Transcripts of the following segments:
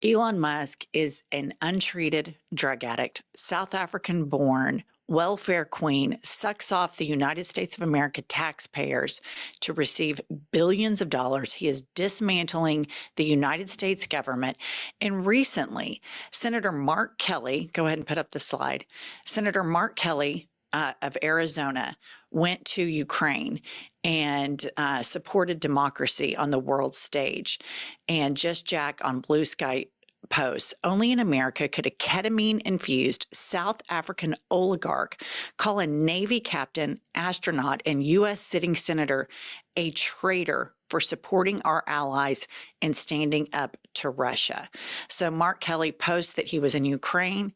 Elon Musk is an untreated drug addict, South African born, welfare queen, sucks off the United States of America taxpayers to receive billions of dollars. He is dismantling the United States government. And recently, Senator Mark Kelly, go ahead and put up the slide, Senator Mark Kelly of Arizona went to Ukraine and supported democracy on the world stage. And Just Jack on Blue Sky posts, only in America could a ketamine-infused South African oligarch call a Navy captain, astronaut, and U.S. sitting senator a traitor for supporting our allies and standing up to Russia. So Mark Kelly posts that he was in Ukraine.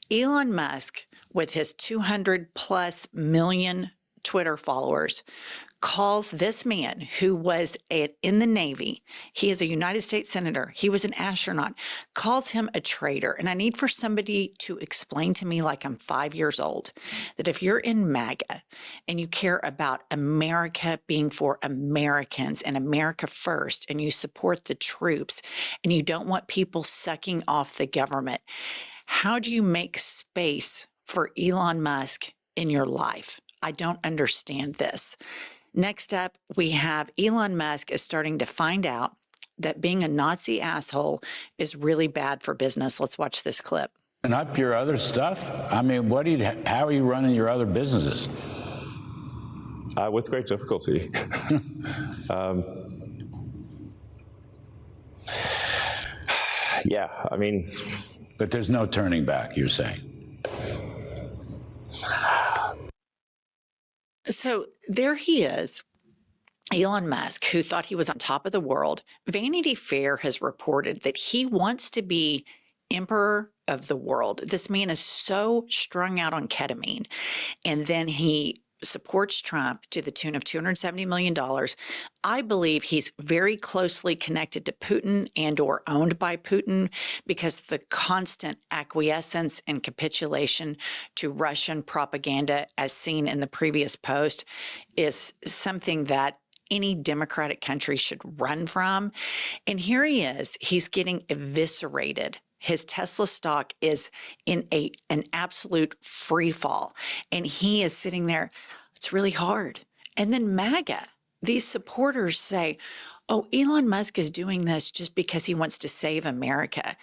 Elon Musk, with his 200 plus million Twitter followers, calls this man who was in the Navy, he is a United States Senator, he was an astronaut, calls him a traitor. And I need for somebody to explain to me, like I'm 5 years old, that if you're in MAGA and you care about America being for Americans and America first, and you support the troops and you don't want people sucking off the government, how do you make space for Elon Musk in your life? I don't understand this. Next up, we have Elon Musk is starting to find out that being a Nazi asshole is really bad for business. Let's watch this clip. And up your other stuff? I mean, how are you running your other businesses? With great difficulty. Yeah, I mean. But there's no turning back, you're saying. So there he is, Elon Musk, who thought he was on top of the world. Vanity Fair has reported that he wants to be emperor of the world. This man is so strung out on ketamine. And then he supports Trump to the tune of $270 million. I believe he's very closely connected to Putin and or owned by Putin, because the constant acquiescence and capitulation to Russian propaganda, as seen in the previous post, is something that any democratic country should run from. And here he is, he's getting eviscerated. His Tesla stock is in an absolute free fall, and he is sitting there. It's really hard. And then MAGA, these supporters say, oh, Elon Musk is doing this just because he wants to save America.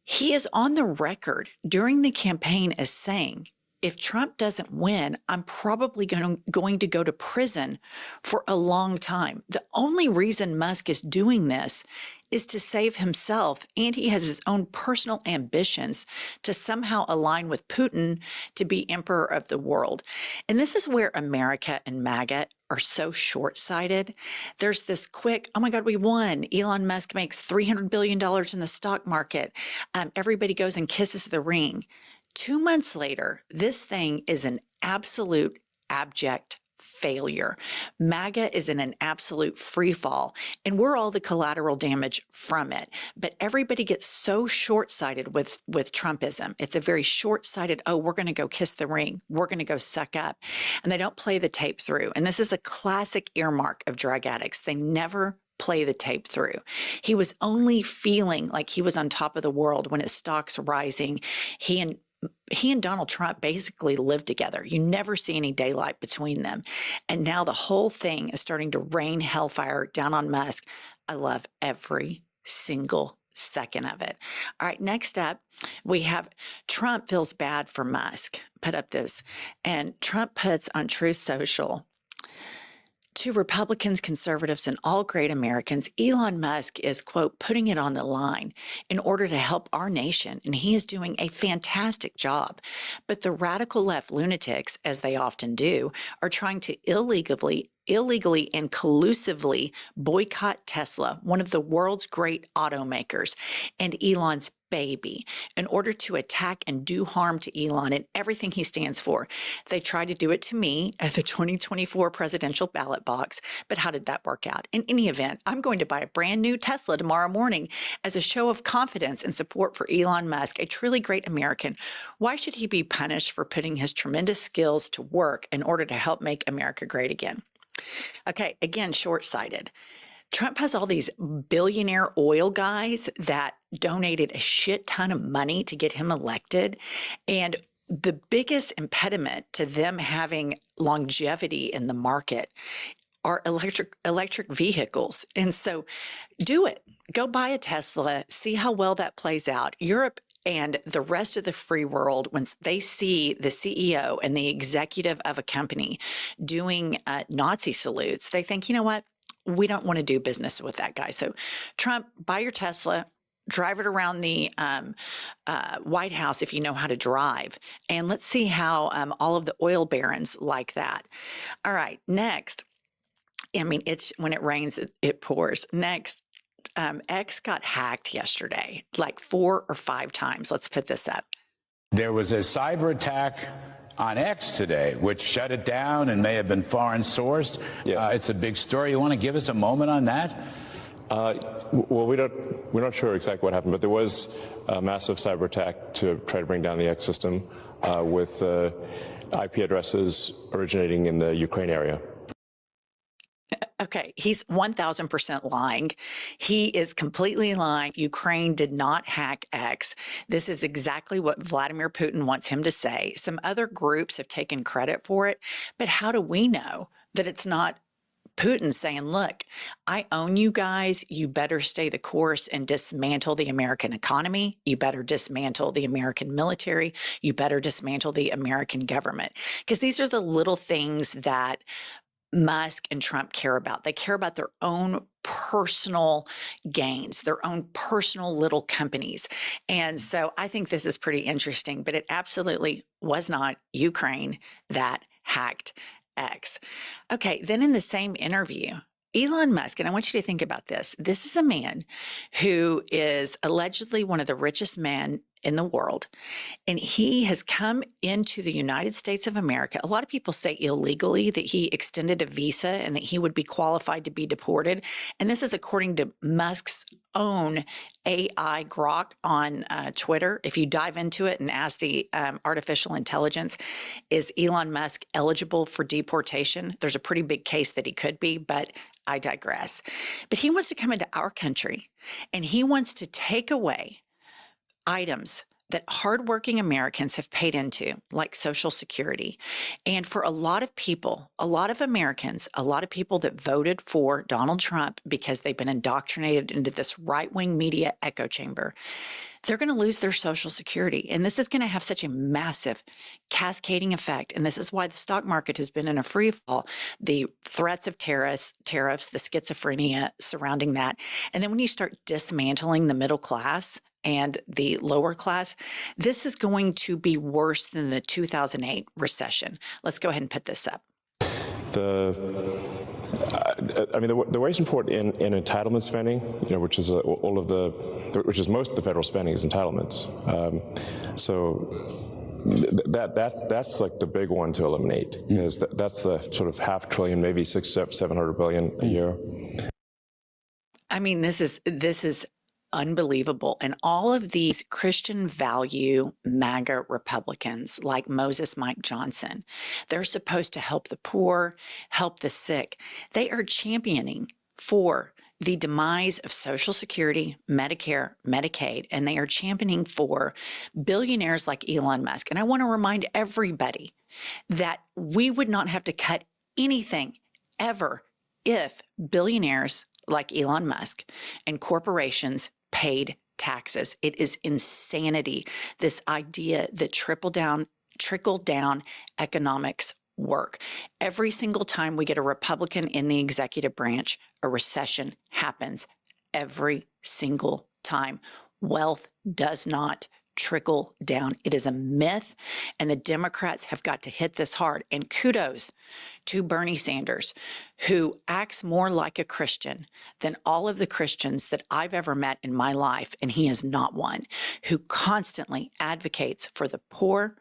He is on the record during the campaign as saying, if Trump doesn't win, I'm probably going to go to prison for a long time. The only reason Musk is doing this is to save himself, and he has his own personal ambitions to somehow align with Putin to be emperor of the world. And this is where America and MAGA are so short-sighted. There's this quick, oh my God, we won. Elon Musk makes $300 billion in the stock market. Everybody goes and kisses the ring. 2 months later, this thing is an absolute abject failure. MAGA is in an absolute free fall, and we're all the collateral damage from it. But everybody gets so short-sighted with Trumpism. It's a very short-sighted, oh, we're going to go kiss the ring. We're going to go suck up. And they don't play the tape through. And this is a classic earmark of drug addicts. They never play the tape through. He was only feeling like he was on top of the world when his stock's rising. He and Donald Trump basically lived together. You never see any daylight between them. And now the whole thing is starting to rain hellfire down on Musk. I love every single second of it. All right, next up, we have Trump feels bad for Musk. Put up this. And Trump puts on Truth Social, to Republicans, conservatives, and all great Americans, Elon Musk is, quote, putting it on the line in order to help our nation, and he is doing a fantastic job. But the radical left lunatics, as they often do, are trying to illegally and collusively boycott Tesla, one of the world's great automakers, and Elon's baby, in order to attack and do harm to Elon and everything he stands for. They tried to do it to me at the 2024 presidential ballot box, but how did that work out? In any event, I'm going to buy a brand new Tesla tomorrow morning as a show of confidence and support for Elon Musk, a truly great American. Why should he be punished for putting his tremendous skills to work in order to help make America great again? Okay, again, short-sighted. Trump has all these billionaire oil guys that donated a shit ton of money to get him elected. And the biggest impediment to them having longevity in the market are electric vehicles. And so do it. Go buy a Tesla, see how well that plays out. Europe and the rest of the free world, when they see the CEO and the executive of a company doing Nazi salutes, they think, you know what? We don't want to do business with that guy. So Trump, buy your Tesla, drive it around the White House if you know how to drive. And let's see how all of the oil barons like that. All right, next. I mean, it's when it rains, it pours. Next, X got hacked yesterday, like 4 or 5 times. Let's put this up. There was a cyber attack on X today, which shut it down and may have been foreign sourced. Yes. It's a big story. You want to give us a moment on that? Well, we're not sure exactly what happened, but there was a massive cyber attack to try to bring down the X system with IP addresses originating in the Ukraine area. Okay, he's 1000% lying. He is completely lying. Ukraine did not hack X. This is exactly what Vladimir Putin wants him to say. Some other groups have taken credit for it, but how do we know that it's not Putin saying, look, I own you guys. You better stay the course and dismantle the American economy. You better dismantle the American military. You better dismantle the American government. Because these are the little things that Musk and Trump care about. They care about their own personal gains, their own personal little companies. And so I think this is pretty interesting, but it absolutely was not Ukraine that hacked X. Okay, then in the same interview, Elon Musk, and I want you to think about this. This is a man who is allegedly one of the richest men in the world, and he has come into the United States of America. A lot of people say illegally, that he extended a visa and that he would be qualified to be deported. And this is according to Musk's own AI Grok on Twitter. If you dive into it and ask the artificial intelligence, is Elon Musk eligible for deportation? There's a pretty big case that he could be, but I digress. But he wants to come into our country and he wants to take away items that hardworking Americans have paid into, like Social Security. And for a lot of people, a lot of Americans, a lot of people that voted for Donald Trump because they've been indoctrinated into this right-wing media echo chamber, they're going to lose their Social Security. And this is going to have such a massive cascading effect. And this is why the stock market has been in a free fall. The threats of tariffs, the schizophrenia surrounding that. And then when you start dismantling the middle class and the lower class, this is going to be worse than the 2008 recession. Let's go ahead and put this up. The wage support in entitlement spending, which is which is most of the federal spending is entitlements. That's like the big one to eliminate. Is that's the sort of $500 billion, maybe $700 billion a year. I mean, this is unbelievable. And all of these Christian value MAGA Republicans like Moses Mike Johnson, they're supposed to help the poor, help the sick. They are championing for the demise of Social Security, Medicare, Medicaid, and they are championing for billionaires like Elon Musk. And I want to remind everybody that we would not have to cut anything ever if billionaires like Elon Musk and corporations paid taxes. It is insanity, this idea that trickle-down economics work. Every single time we get a Republican in the executive branch, a recession happens every single time. Wealth does not trickle down. It is a myth, and the Democrats have got to hit this hard. And kudos to Bernie Sanders, who acts more like a Christian than all of the Christians that I've ever met in my life, and he is not one, who constantly advocates for the poor,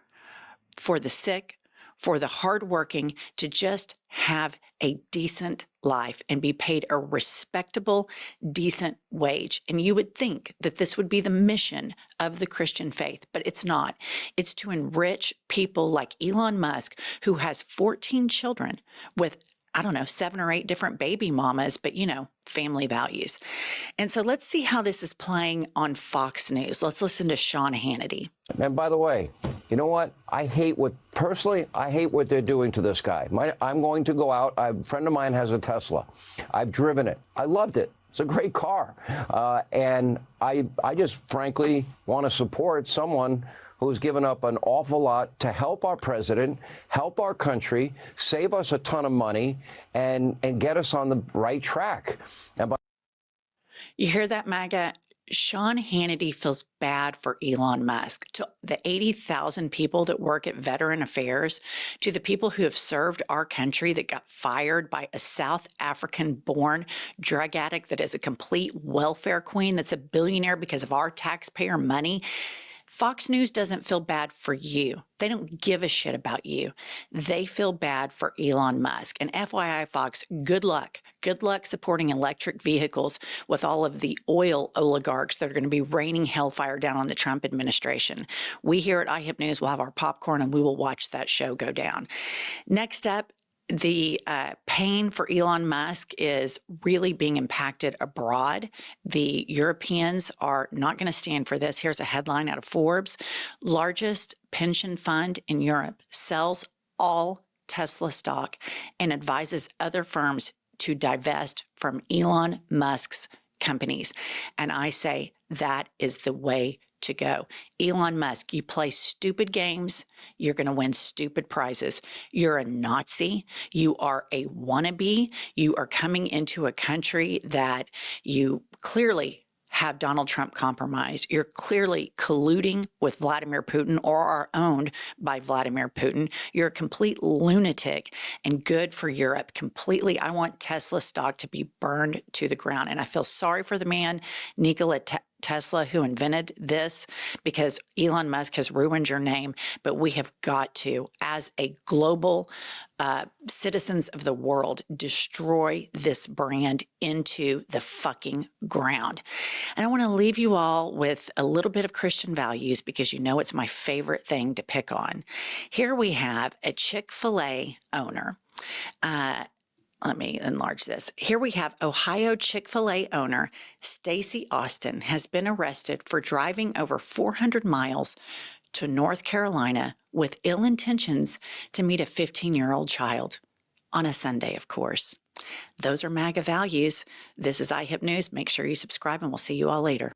for the sick, for the hardworking to just have a decent life and be paid a respectable, decent wage. And you would think that this would be the mission of the Christian faith, but it's not. It's to enrich people like Elon Musk, who has 14 children with I don't know, 7 or 8 different baby mamas, but family values. And so let's see how this is playing on Fox News. Let's listen to Sean Hannity. And by the way, you know what? Personally, I hate what they're doing to this guy. I'm going to go out. A friend of mine has a Tesla. I've driven it. I loved it. It's a great car. And I just frankly want to support someone who's given up an awful lot to help our president, help our country, save us a ton of money, and get us on the right track. You hear that, MAGA? Sean Hannity feels bad for Elon Musk. To the 80,000 people that work at Veteran Affairs, to the people who have served our country that got fired by a South African-born drug addict that is a complete welfare queen, that's a billionaire because of our taxpayer money. Fox News doesn't feel bad for you. They don't give a shit about you. They feel bad for Elon Musk. And FYI, Fox, good luck. Good luck supporting electric vehicles with all of the oil oligarchs that are going to be raining hellfire down on the Trump administration. We here at IHIP News will have our popcorn and we will watch that show go down. Next up, the pain for Elon Musk is really being impacted abroad. The Europeans are not going to stand for this. Here's a headline out of Forbes. Largest pension fund in Europe sells all Tesla stock and advises other firms to divest from Elon Musk's companies. And I say that is the way to go. Elon Musk, you play stupid games, you're going to win stupid prizes. You're a Nazi. You are a wannabe. You are coming into a country that you clearly have Donald Trump compromised. You're clearly colluding with Vladimir Putin or are owned by Vladimir Putin. You're a complete lunatic and good for Europe. Completely, I want Tesla stock to be burned to the ground. And I feel sorry for the man, Nikola Tesla, who invented this, because Elon Musk has ruined your name. But we have got to, as a global citizens of the world, destroy this brand into the fucking ground. And I want to leave you all with a little bit of Christian values, because it's my favorite thing to pick on. Here we have a Chick-fil-A owner. Let me enlarge this. Here we have Ohio Chick-fil-A owner Stacey Austin has been arrested for driving over 400 miles to North Carolina with ill intentions to meet a 15-year-old child on a Sunday, of course. Those are MAGA values. This is IHIP News. Make sure you subscribe, and we'll see you all later.